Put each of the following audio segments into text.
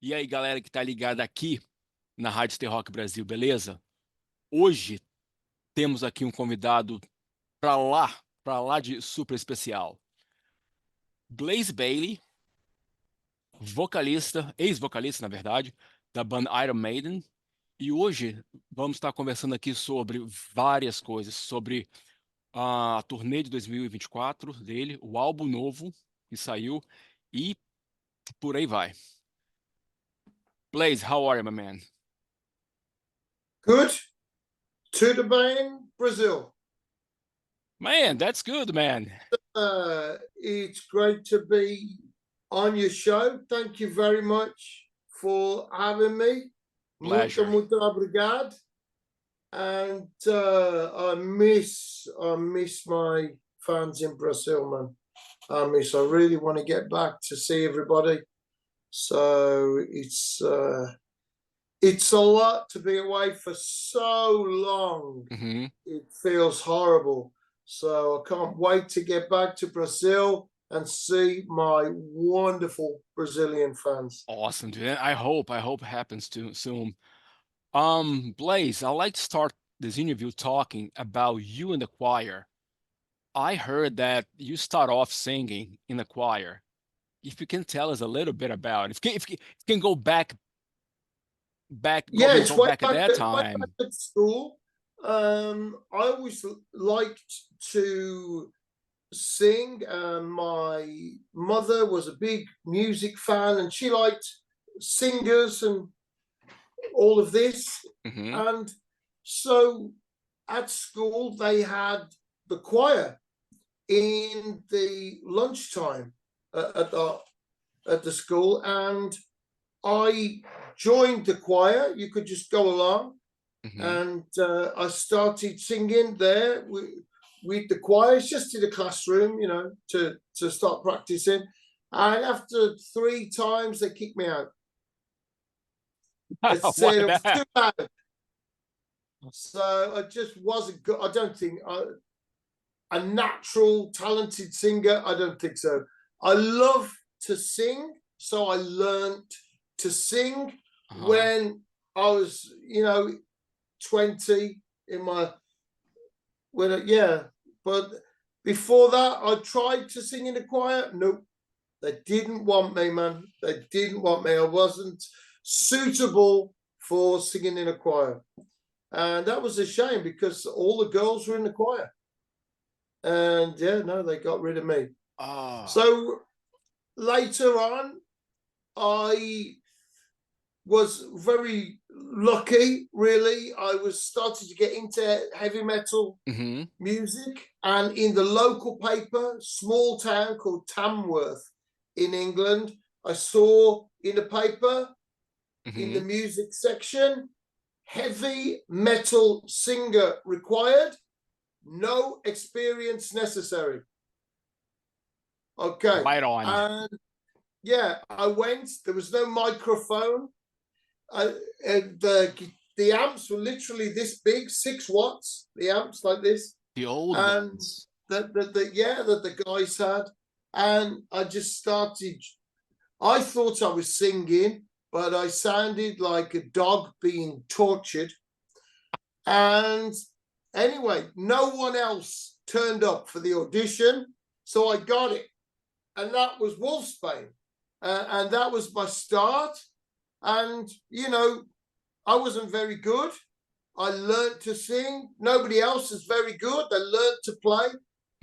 E aí, galera que tá ligada aqui na Rádio The Rock Brasil, beleza? Hoje temos aqui um convidado pra lá de super especial. Blaze Bayley, vocalista, ex-vocalista, na verdade, da banda Iron Maiden. E hoje vamos estar conversando aqui sobre várias coisas, sobre a turnê de 2024 dele, o álbum novo que saiu e por aí vai. Blaze, how are you, my man? Good. Tudo bem, Brazil. Man, that's good, man. It's great to be on your show. Thank you very much for having me. Pleasure. Muito obrigado. And I miss my fans in Brazil, man. I really want to get back to see everybody. So it's a lot to be away for so long. Mm-hmm. It feels horrible. So I can't wait to get back to Brazil and see my wonderful Brazilian fans. Awesome, dude. I hope it happens soon. Blaze, I'd like to start this interview talking about you in the choir. I heard that you start off singing in the choir. If you can tell us a little bit about it. If you can go back, It's go way back at that time. Way back at school. I always liked to sing. My mother was a big music fan, and she liked singers and all of this. Mm-hmm. And so at school, they had the choir in the lunchtime at the school, and I joined the choir. You could just go along. Mm-hmm. And I started singing there with the choir. It's just in the classroom, you know, to start practicing. And after 3 times, they kicked me out. They said it was too loud. So I just wasn't good. I don't think a natural, talented singer. I don't think so. I love to sing, so I learned to sing when I was, 20 but before that I tried to sing in the choir. Nope, they didn't want me, man. They didn't want me. I wasn't suitable for singing in a choir, and that was a shame because all the girls were in the choir, and they got rid of me. So later on I was very lucky, really. I was starting to get into heavy metal music, and in the local paper, small town called Tamworth in England, I saw in the paper, in the music section, heavy metal singer required, no experience necessary. Okay. Right on. And I went. There was no microphone. The amps were literally this big, 6 watts. The amps like this. The old and ones. that the guys had, and I just started. I thought I was singing, but I sounded like a dog being tortured. And anyway, no one else turned up for the audition, so I got it, and that was Wolfsbane, and that was my start. And, I wasn't very good. I learned to sing. Nobody else is very good. They learned to play.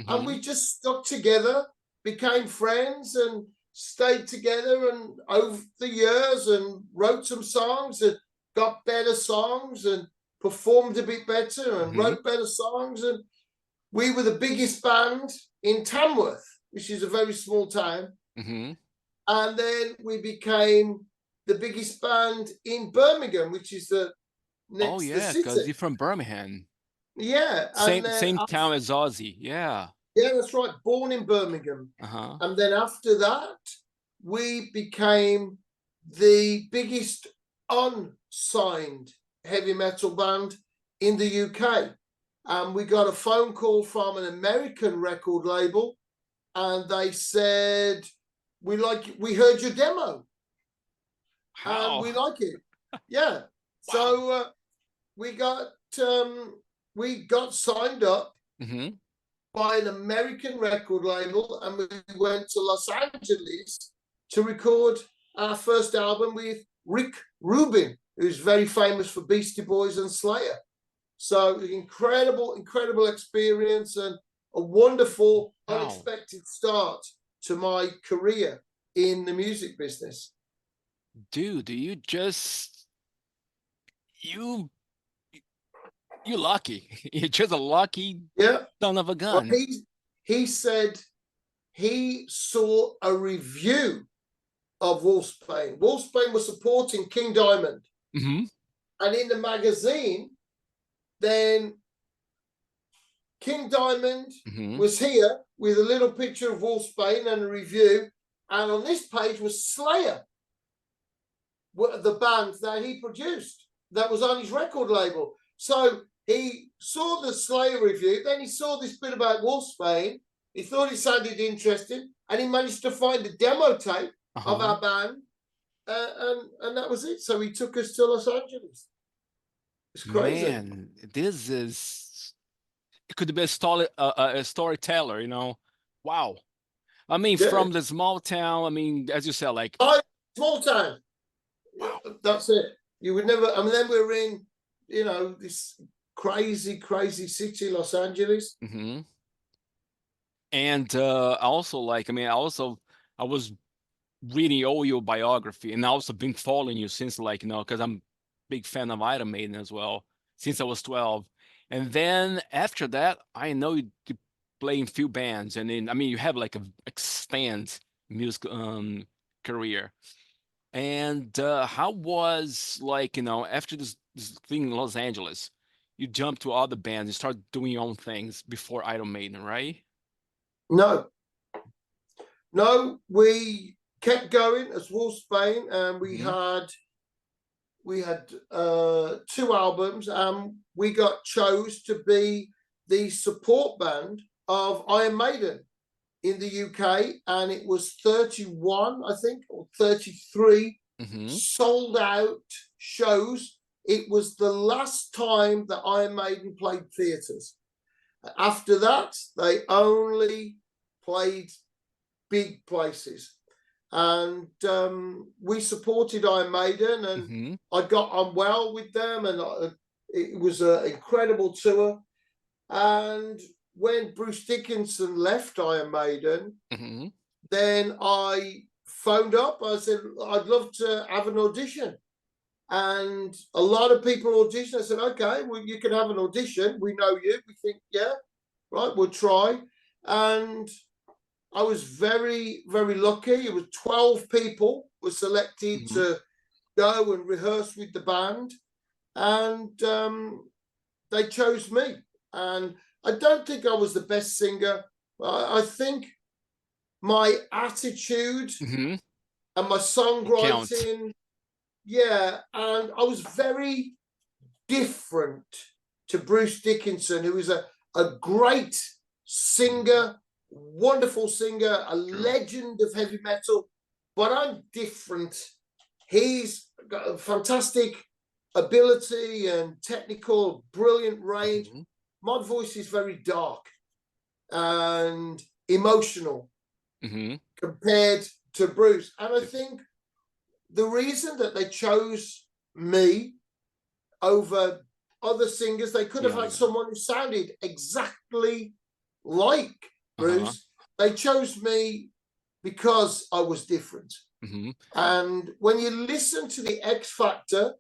And we just stuck together, became friends, and stayed together and over the years, and wrote some songs and got better songs and performed a bit better and wrote better songs. And we were the biggest band in Tamworth, which is a very small town. And then we became the biggest band in Birmingham, which is the next city. Because you're from Birmingham. Yeah. Same town as Ozzy. Yeah. Yeah, that's right. Born in Birmingham. And then after that, we became the biggest unsigned heavy metal band in the UK. And we got a phone call from an American record label, and they said, we heard your demo. and Wow. we like it. Yeah. Wow. So we got signed up by an American record label, and we went to Los Angeles to record our first album with Rick Rubin, who's very famous for Beastie Boys and Slayer. So incredible experience and a wonderful, unexpected start to my career in the music business. Dude, you're lucky. You're just a lucky son of a gun. Well, he said he saw a review of Wolfsbane. Wolfsbane was supporting King Diamond. And in the magazine, then King Diamond was here with a little picture of Wolfsbane and a review. And on this page was Slayer, the band that he produced, that was on his record label. So he saw the Slayer review, then he saw this bit about Wolfsbane. He thought it sounded interesting, and he managed to find a demo tape of our band, and that was it. So he took us to Los Angeles. It's crazy. Man, it could be a storyteller, you know. Wow. I mean, from the small town, I mean, as you said, like small town. Wow. That's it. You would never, I mean, then we're in, you know, this crazy city, Los Angeles. And also, like, I mean, I was reading all your biography, and I also been following you since, like, you know, because I'm a big fan of Iron Maiden as well, since I was 12. And then after that, I know you play in few bands, and then, I mean, you have like a extent music career. And how was, like, you know, after this thing in Los Angeles, you jumped to other bands and started doing your own things before Iron Maiden, right? No, we kept going as Wolfsbane, and we had 2 albums, and we got chose to be the support band of Iron Maiden in the UK, and it was 31, I think, or 33 sold out shows. It was the last time that Iron Maiden played theatres. After that, they only played big places. And we supported Iron Maiden, and I got on well with them, and it was an incredible tour. And when Bruce Dickinson left Iron Maiden, then I phoned up. I said, I'd love to have an audition. And a lot of people auditioned. I said, okay, well, you can have an audition. We know you. We think, yeah, right, we'll try. And I was very, very lucky. It was 12 people were selected to go and rehearse with the band. And they chose me. And I don't think I was the best singer. I think my attitude and my songwriting, and I was very different to Bruce Dickinson, who was a great singer, wonderful singer, a legend of heavy metal, but I'm different. He's got a fantastic ability and technical, brilliant range. My voice is very dark and emotional compared to Bruce. And I think the reason that they chose me over other singers, they could have had someone who sounded exactly like Bruce. They chose me because I was different. And when you listen to the X Factor,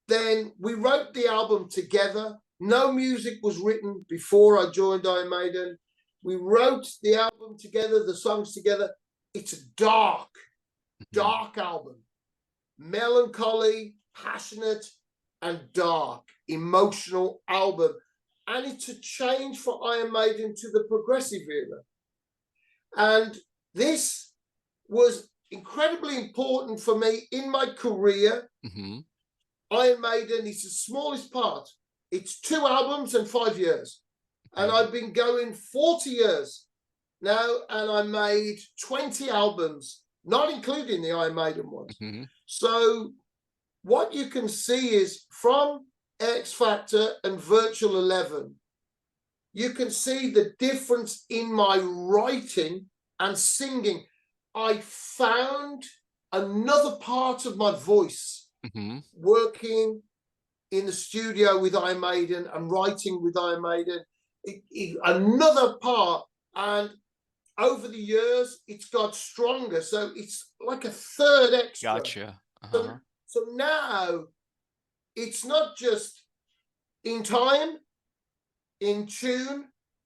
then we wrote the album together. No music was written before I joined Iron Maiden. We wrote the album together, the songs together. It's a dark album. Melancholy, passionate, and dark, emotional album. And it's a change for Iron Maiden to the progressive era. And this was incredibly important for me in my career. Iron Maiden is the smallest part. It's 2 albums and 5 years. And I've been going 40 years now, and I made 20 albums not including the Iron Maiden ones. Mm-hmm. So what you can see is from X Factor and Virtual 11, you can see the difference in my writing and singing. I found another part of my voice Mm-hmm. working in the studio with Iron Maiden and writing with Iron Maiden. Another part, and over the years, it's got stronger. So it's like a third extra. Gotcha. Uh-huh. So now it's not just in time, in tune.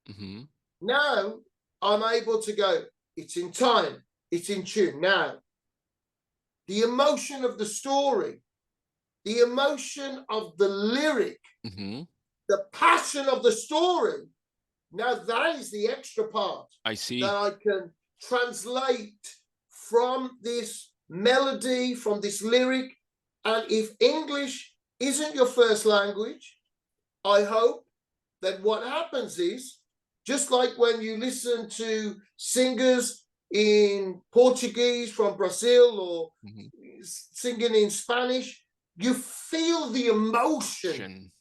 Mm-hmm. Now I'm able to go, it's in time, it's in tune. Now, the emotion of the story, the emotion of the lyric, Mm-hmm. the passion of the story, now that is the extra part. I see. That I can translate from this melody, from this lyric. And if English isn't your first language, I hope that what happens is, just like when you listen to singers in Portuguese from Brazil or Mm-hmm. singing in Spanish, you feel the emotion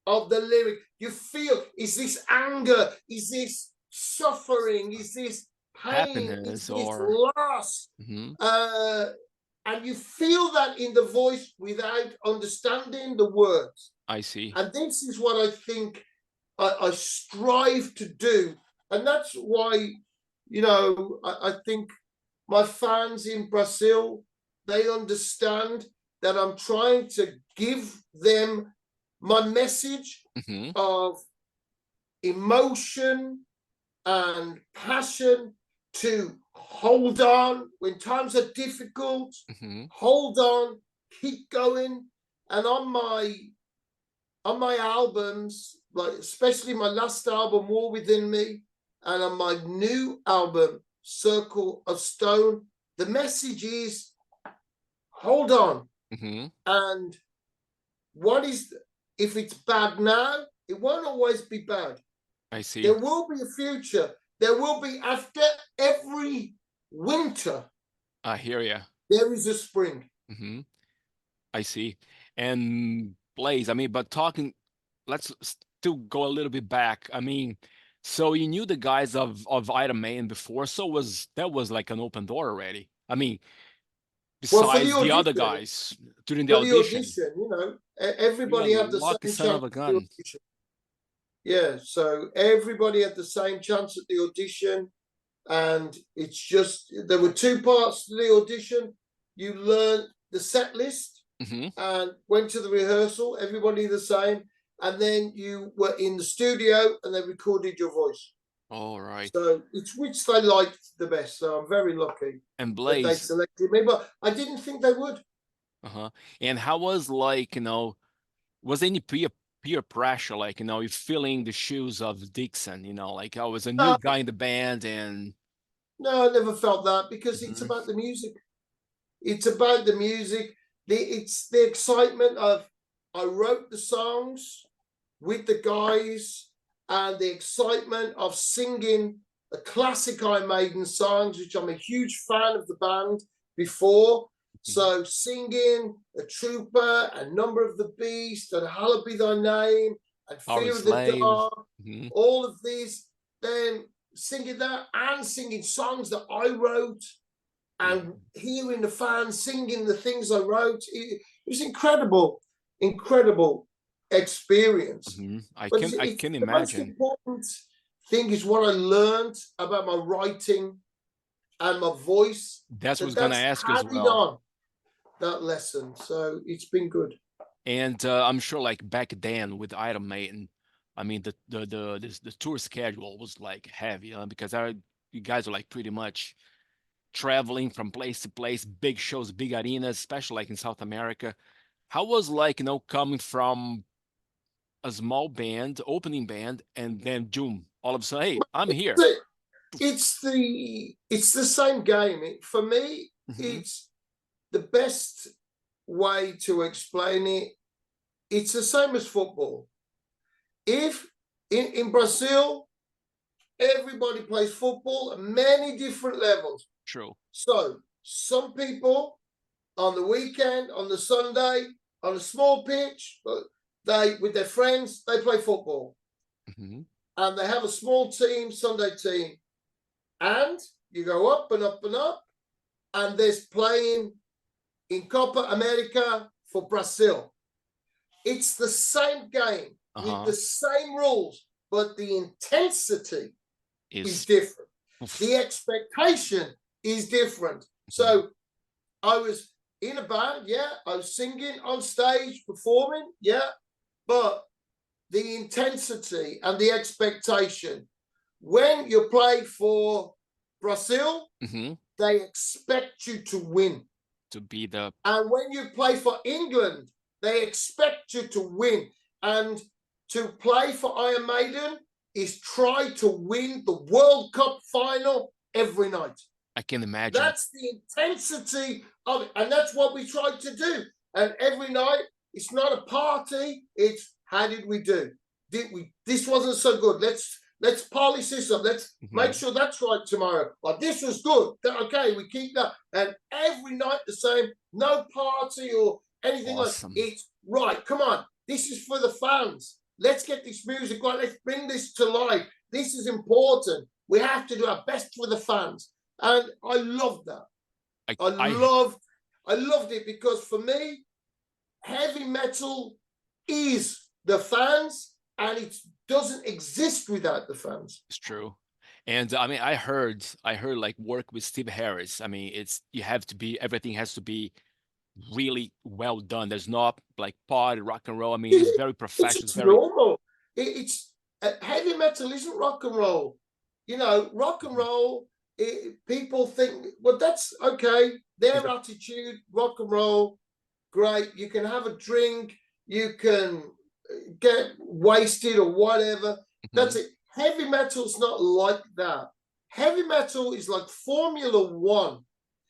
of the lyric. You feel, is this anger? Is this suffering? Is this pain? Happiness, is this or loss? Mm-hmm. And you feel that in the voice without understanding the words. I see. And this is what I think I strive to do. And that's why, you know, I think my fans in Brazil, they understand that I'm trying to give them my message Mm-hmm. of emotion and passion to hold on when times are difficult, Mm-hmm. hold on, keep going. And on my albums, like especially my last album, War Within Me, and on my new album, Circle of Stone, the message is hold on. Mm-hmm. And if it's bad now, it won't always be bad. I see. There will be a future. There will be, after every winter, I hear you. there is a spring. Mm-hmm. I see. And Blaze, I mean, but let's still go a little bit back. I mean, so you knew the guys of Iron Maiden before, so that was like an open door already. I mean, Well, for the besides the other audition, guys during the audition. you know, everybody You're a had the lucky same son chance of a at the gun. audition. Yeah, so everybody had the same chance at the audition. And it's just, there were two parts to the audition. You learned the set list Mm-hmm. and went to the rehearsal, everybody the same. And then you were in the studio and they recorded your voice. All right. So it's which they liked the best. So I'm very lucky And that they Blaze, selected me, but I didn't think they would. uh-huh. And how was like, was any peer pressure, like, you filling the shoes of Dixon, like I was a new guy in the band and No, I never felt that because it's Mhm. about the music. It's about the music. It's the excitement of I wrote the songs with the guys and the excitement of singing the classic Iron Maiden songs, which I'm a huge fan of the band before. So singing A Trooper and Number of the Beast and Hallowed Be Thy Name and Power Fear of the Slave. Dark, Mhm. all of these, then singing that and singing songs that I wrote and hearing the fans singing the things I wrote. It was incredible experience. I But can the most imagine. important thing is what I learned about my writing and my voice. That's what I was That's gonna ask you as carried well. on that lesson. So it's been good. And I'm sure like back then with Iron Maiden, I mean the tour schedule was like heavy, because you guys are like pretty much traveling from place to place, big shows, big arenas, especially like in South America. How was like, coming from a small band, opening band, and then boom, all of a sudden, hey, I'm here. It's the same game. For me, it's the best way to explain it. It's the same as football. If in Brazil, everybody plays football at many different levels. True. So some people on the weekend, on the Sunday, on a small pitch, they with their friends, they play football. Mm-hmm. And they have a small team, Sunday team. And you go up and up and up, and there's playing in Copa America for Brazil. It's the same game with the same rules, but the intensity is different. The expectation is different. So I was in a band, yeah, I was singing on stage, performing, yeah, but the intensity and the expectation, when you play for Brazil, they expect you to win. To be the... And when you play for England, they expect you to win. And to play for Iron Maiden is try to win the World Cup final every night. I can imagine. That's the intensity of it. And that's what we tried to do. And every night, it's not a party. It's how did we do? Did we? This wasn't so good. Let's polish this up. Let's make sure that's right tomorrow. Like, this was good. Okay, we keep that. And every night the same. No party or anything like that. It's right. Come on. This is for the fans. Let's get this music right. Let's bring this to life. This is important. We have to do our best for the fans. And I love that. I loved it because for me, heavy metal is the fans, and it doesn't exist without the fans. It's true. And I mean, I heard like work with Steve Harris. I mean, everything has to be really well done. There's not like party rock and roll. I mean, it's very professional. It's normal. It's heavy metal isn't rock and roll. You know, rock and roll, people think, well, that's okay. Their attitude, rock and roll, great. You can have a drink. You can get wasted or whatever. That's it. Heavy metal's not like that. Heavy metal is like Formula One.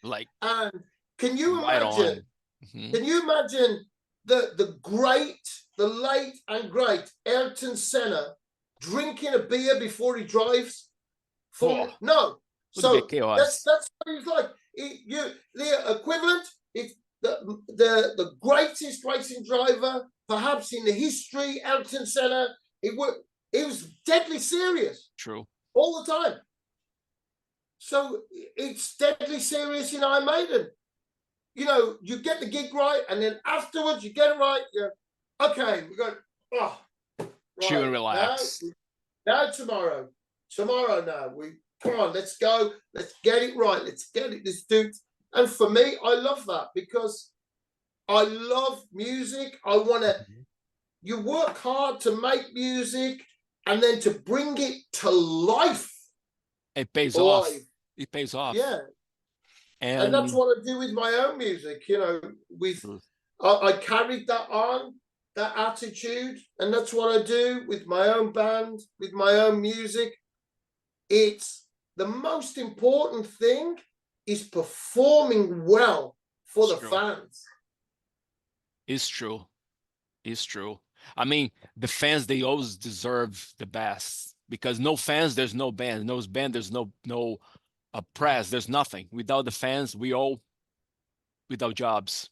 Like, and can you imagine? Can you imagine the late and great Ayrton Senna drinking a beer before he drives? No. So that's what he's like. The equivalent is the greatest racing driver perhaps in the history, Ayrton Senna. It was deadly serious. True. All the time. So it's deadly serious in Iron Maiden. You know, you get the gig right, and then afterwards you get it right. You're, okay, we're going, right, chill and relax. Now tomorrow now. Come on, let's go. Let's get it right. Let's get it. Let's do it. And for me, I love that because I love music. I want to, you work hard to make music and then to bring it to life. It pays off. It pays off. Yeah. And that's what I do with my own music. You know, I carried that on, that attitude, and that's what I do with my own band, with my own music. It's the most important thing is performing well for the fans. It's true. It's true. I mean, the fans, they always deserve the best because no fans, there's no band. No band, there's no press. There's nothing. Without the fans, we all without jobs.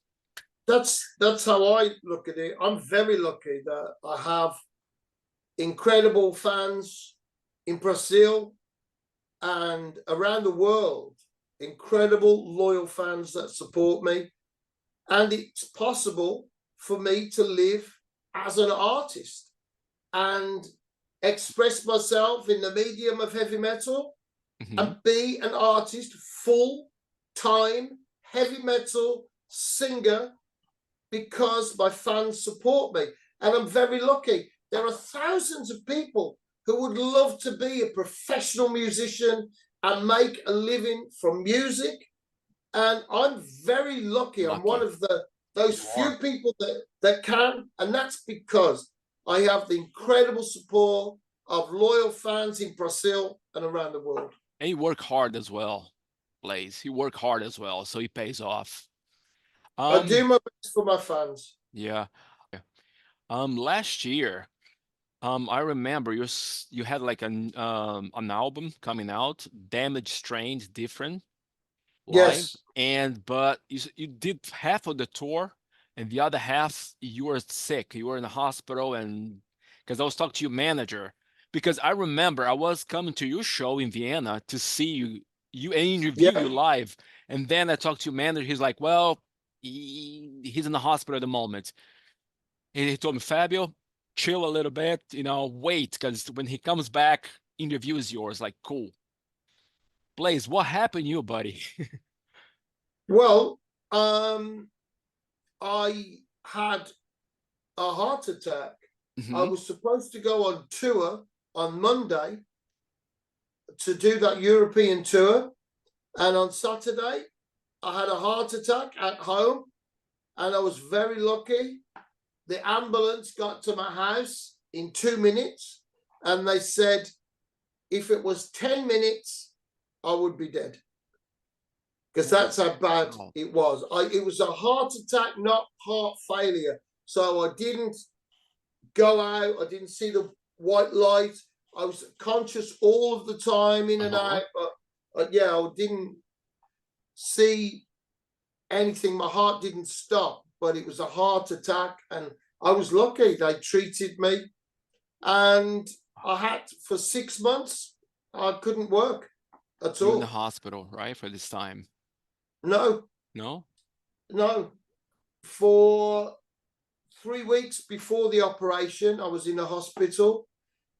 That's how I look at it. I'm very lucky that I have incredible fans in Brazil and around the world, incredible loyal fans that support me. And it's possible for me to live as an artist and express myself in the medium of heavy metal and be an artist, full-time heavy metal singer, because my fans support me. And I'm very lucky. There are thousands of people who would love to be a professional musician and make a living from music. And I'm very lucky. I'm one of those few people that can. And that's because I have the incredible support of loyal fans in Brazil and around the world. And you work hard as well, Blaze. You work hard as well, so it pays off. I do my best for my fans. Yeah. Last year, I remember you had like an album coming out, Damaged Strange, Different. live, Yes. but you did half of the tour, and the other half you were sick. You were in the hospital, and because I was talking to your manager, because I remember I was coming to your show in Vienna to see you and interview you Yeah. live, and then I talked to your manager. He's like, "Well, he's in the hospital at the moment." And he told me, "Fabio, chill a little bit, wait, because when he comes back, interview is yours." Like, cool. Blaze, what happened to you, buddy? Well, I had a heart attack. I Hmm. was supposed to go on tour on Monday to do that European tour. And on Saturday, I had a heart attack at home. And I was very lucky. The ambulance got to my house in 2 minutes. And they said, if it was 10 minutes, I would be dead. Because that's how bad Wow. it was. It was a heart attack, not heart failure. So I didn't go out. I didn't see the white light. I was conscious all of the time, in and Uh-huh. out. But yeah, I didn't see anything. My heart didn't stop, but it was a heart attack. And I was lucky. They treated me. And I had, for 6 months, I couldn't work at You're in the all. hospital, right, for this time? No, No? no. For 3 weeks before the operation, I was in a hospital.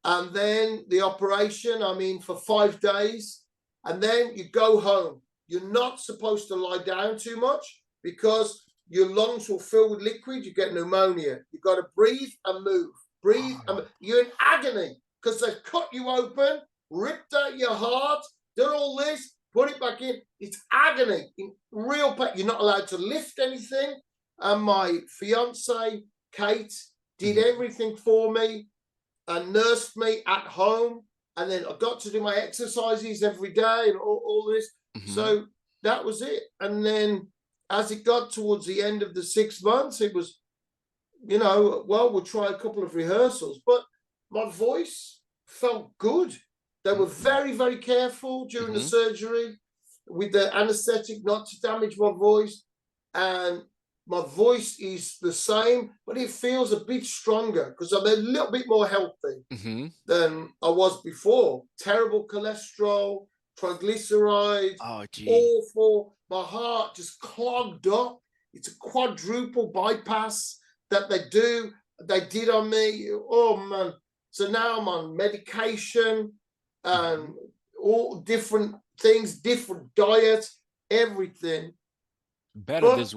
And then the operation, I'm in for 5 days. And then you go home. You're not supposed to lie down too much because your lungs will fill with liquid. You get pneumonia. You've got to breathe and move. Breathe. And Oh. you're in agony because they've cut you open, ripped out your heart, done all this, put it back in. It's agony, in real pain. You're not allowed to lift anything. And my fiance, Kate, did Mhm. everything for me and nursed me at home. And then I got to do my exercises every day and all this. Mhm. So that was it. And then as it got towards the end of the 6 months, it was, well, we'll try a couple of rehearsals. But my voice felt good. They were Mhm. very, very careful during the Mhm. surgery with the anesthetic not to damage my voice. And my voice is the same, but it feels a bit stronger because I'm a little bit more healthy Mhm. than I was before. Terrible cholesterol, triglycerides, Oh, gee. awful. My heart just clogged up. It's a quadruple bypass that they did on me. Oh man. So now I'm on medication and Mhm. all different things, different diet, everything. Better But this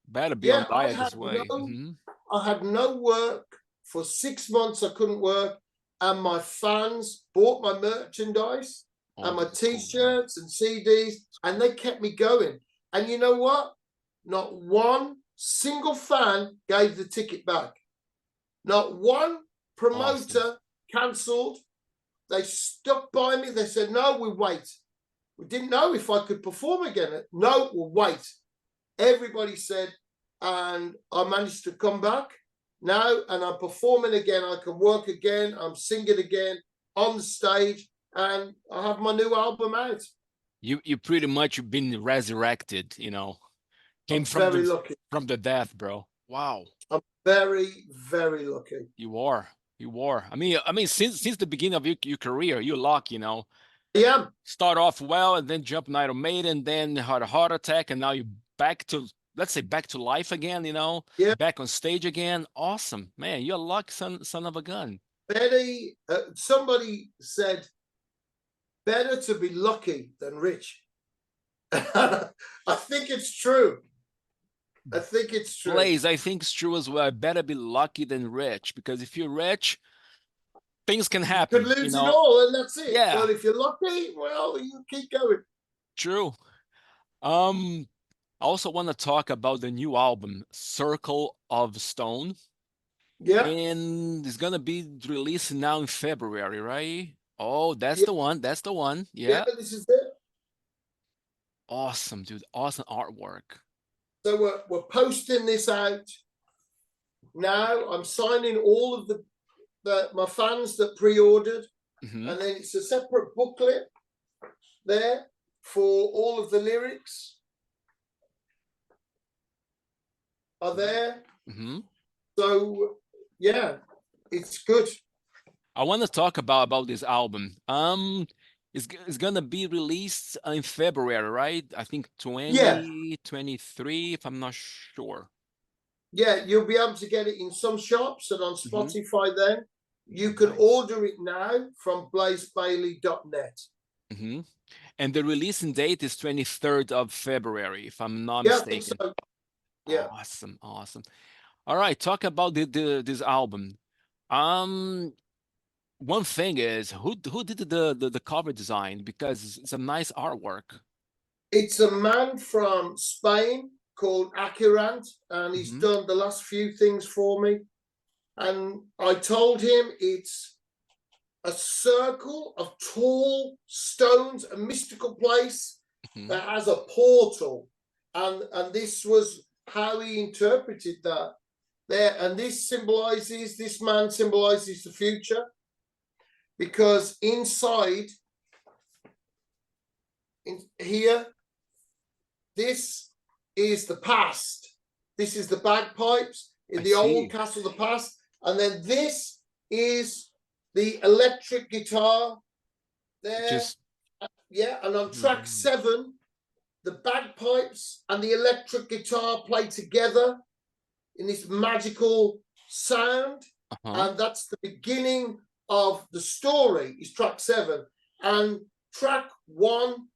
better be on yeah, diet this way. Mhm. I had no work for 6 months. I couldn't work, and my fans bought my merchandise Oh, and my this is cool, man. T-shirts and CDs, It's and cool. they kept me going. And you know what? Not one single fan gave the ticket back. Not one Awesome. promoter cancelled. They stuck by me. They said, "No, we wait. We didn't know if I could perform again. No, we'll wait." Everybody said, and I managed to come back now and I'm performing again. I can work again. I'm singing again on the stage, and I have my new album out. You pretty much been resurrected, Came I'm very lucky. from the death, bro. Wow. I'm very, very lucky. You are. You are. I mean, since the beginning of your career, you're lucky, I am. Start off well and then jump Iron Maiden, then had a heart attack, and now you're back to, let's say, back to life again, Yeah. back on stage again. Awesome, man. You're a lucky son of a gun. Betty, somebody said, better to be lucky than rich. I think it's true. I think it's true. Blaze, I think it's true as well. I better be lucky than rich, because if you're rich, things can You could happen, lose it all and that's it. Yeah, But if you're lucky, well, you keep going. true. Um, I also want to talk about the new album, Circle of Stone. Yeah. And it's gonna be released now in February, right? Oh, that's Yeah. the one. That's the one. Yeah. Yeah. This is it. Awesome, dude. Awesome artwork. So we're posting this out now. I'm signing all of my fans that pre-ordered, Hmm. and then it's a separate booklet there. for all of the lyrics are there. Mm-hmm. So yeah, it's good. I want to talk about this album. It's gonna be released in February, right? I think Yeah. 2023, if I'm not sure. Yeah, you'll be able to get it in some shops and on Mhm. Spotify then. You can Nice. order it now from blazebayley.net. Mm-hmm. And the releasing date is 23rd of February, if I'm not Yeah, I think mistaken. so. Yeah. Awesome, awesome. All right, talk about this album. One thing is who did the cover design, because it's a nice artwork. It's a man from Spain called Akirant, and he's Mhm. done the last few things for me. And I told him it's a circle of tall stones, a mystical place Mhm. that has a portal. And this was how he interpreted that there. And this man symbolizes the future, because inside in here, this is the past. This is the bagpipes in the old castle of the past. And then this is the electric guitar there. Yeah, and on track 7, the bagpipes and the electric guitar play together in this magical sound. And that's the beginning of the story, is track 7. And track 1,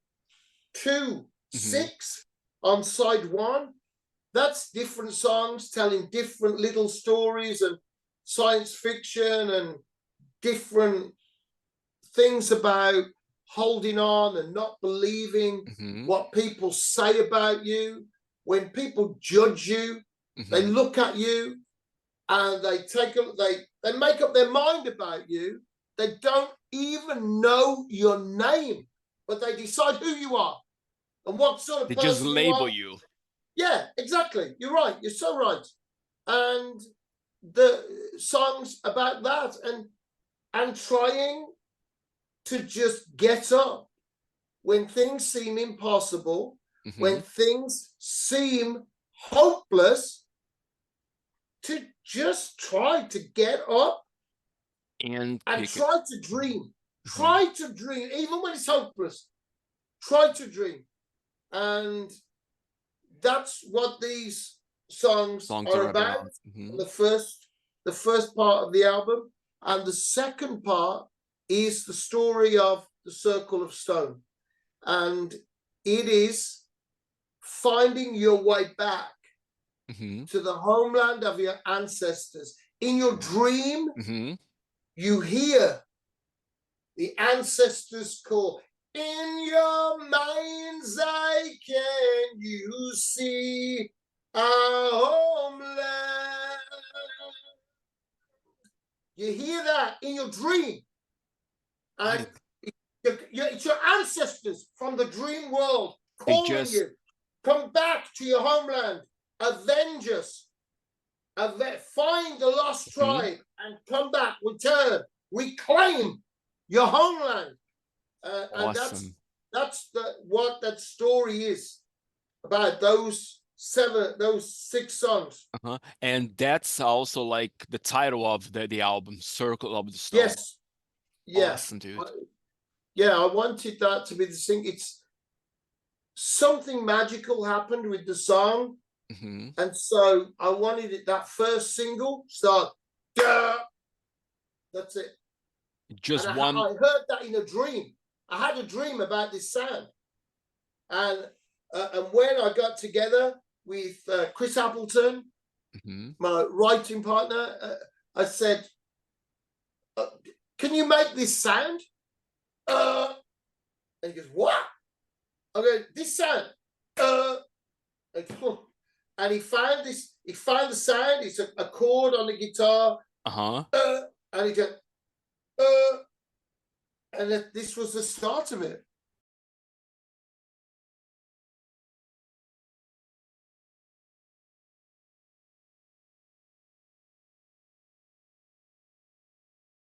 2, 6 on side 1, that's different songs telling different little stories and science fiction and different things about holding on and not believing what people say about you. When people judge you, they look at you and they make up their mind about you. They don't even know your name, but they decide who you are and what sort of They person just label you are. you. Yeah, exactly. You're right. You're so right. And the songs about that, and trying to just get up when things seem impossible, when things seem hopeless, to just try to get up and try to dream. Try to dream, even when it's hopeless. Try to dream. And that's what these songs are about. The first part of the album. And the second part is the story of the Circle of Stone. And it is finding your way back to the homeland of your ancestors. In your dream, you hear the ancestors call. In your mind's eye, can you see our homeland? You hear that in your dream. And it's your ancestors from the dream world calling you. Come back to your homeland. Avenge us. Find the lost tribe and come back. Return. Reclaim your homeland. Awesome. And that's what that story is about. Those 6 songs. And that's also like the title of the album, Circle of the Stone. Yes. Yeah. Awesome, dude. I wanted that to be the thing. It's something magical happened with the song. And so I wanted it, that first single, start. That's it. Just and one. I heard that in a dream. I had a dream about this sound. And when I got together with Chris Appleton, my writing partner, I said, can you make this sound? And he goes, what? I go, this sound. And he found the sound. It's a chord on the guitar. And he goes, and this was the start of it.